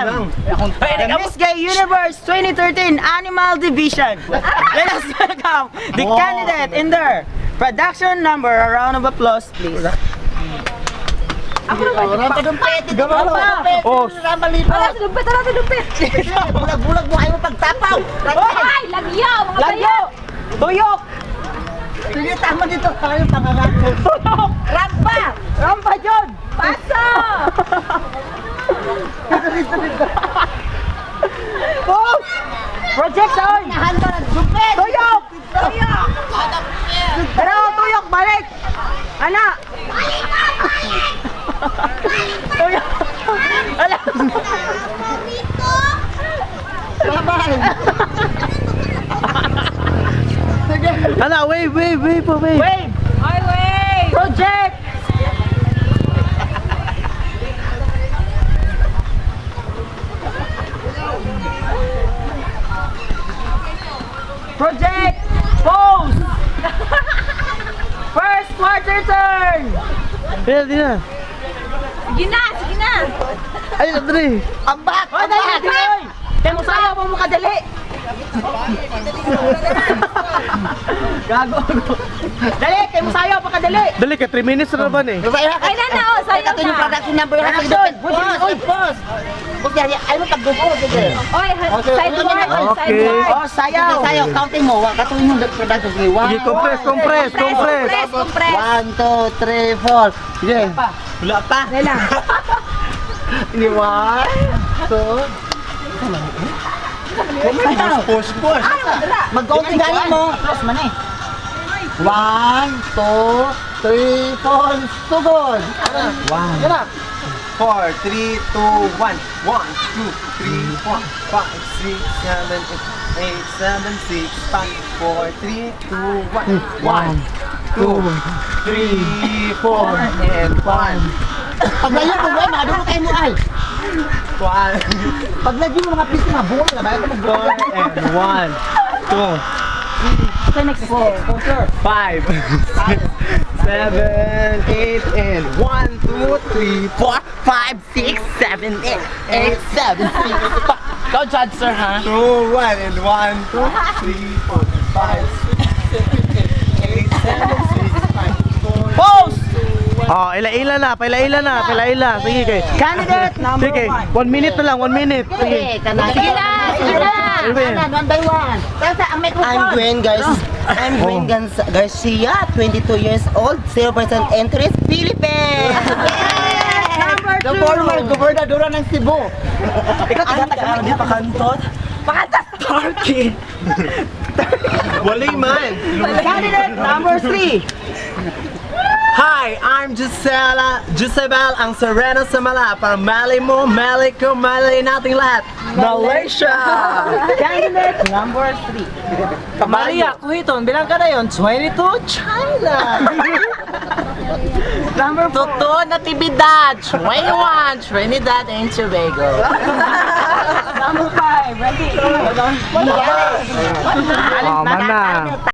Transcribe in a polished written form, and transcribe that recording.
The Miss Gay Universe 2013 Animal Division. Let us welcome the candidate in their production number. A round of applause, please. Ako naman. Rampadumpet. Oh. Wala sa dumpet, wala sa dumpet. Bulag-bulag mo, ayaw pagtapaw. Ay, lagyo, mga Lagyo! Tuyok! Sige, tama dito. Tayo pangarako. Tuyok! Rampa! Rampa, John! Paso! Pause! Projection! Handa ng dupet. Tuyok! Tuyok! Pero tuyok, balik! Ana! Tuyok! Ala! Bye-bye. Ala, wave. Wave! Ay, wait! Project! Project! Pose! First quarter turn! Di na. Sige na, sige na! Ay, Andre. Ambak! Hoy, dali, dali! Kaya mo sayo mo makadali! Gago! Dali, kaya mo sayo makadali! Dali ka, 3 minutes na naman eh. Ay, na, oh, sayang Ito yung na! production number. Production! Oy, boss! Boss, yan. Ay mo pagdugo. Sige. Oy, side guard! Side Okay. guard! Oh, sayaw! Sayo, counting mo. Katuloy yung production. Sige, Sige, compress. Compress! Compress! 1, 2, 3, 4. Sige. Wala pa! Wala. Ini 1, 2. Push! Mag-counting galing mo. Plus man eh. 1, 2, 3, 4. Sugod. 1. Yan na. 4, 3, 2, 1. 1, 2, 3, 4, 5, 6, 7, 8, 7, 6, 5, 4, 3, 2, 1. 1, 2, 3, 4, and 1. Pag layo mo, makaduro kayo mo ay. 1, Pag lagi mo mga piste, mga buhay na ba? Ito mag-go. 4, and 1, 2, Next 4. 5, 6, 7, 8, and 1, 2, 3, 4, 5, 6, 7, 8, 7, 6, 5. Go judge, sir, ha? 2, 1, and 1, 2, 3, 4, 5, 6, 7, 8, 7, 6, 5, 4. Pose! Oh, ila-ila na. Sige, kay. Candidate number Sige, 1. 1 minute na lang, 1 minute. Sige. Sige na, sige na! Ano ba yan? One by one. Tata, ang microphone. I'm Gwen, guys. I'm Gwen Garcia, 22 years old, 0% interest, Philippines. Number The former gobernadora ng Cebu. Ikaw, taga-taga. Di pa kantot? Turkey. Wali man. Candidate number 3. Hi, I'm Josebel ang Sereno sa Mala. Para mali mo, mali ko, mali nating lahat. Malaysia! Candidate number 3. Maria, kuhiton, bilang ka na yun? 22, China. Number 4. Totoo Natividad, 21, Trinidad and Tobago. Number 5. Ready? Oh, mana.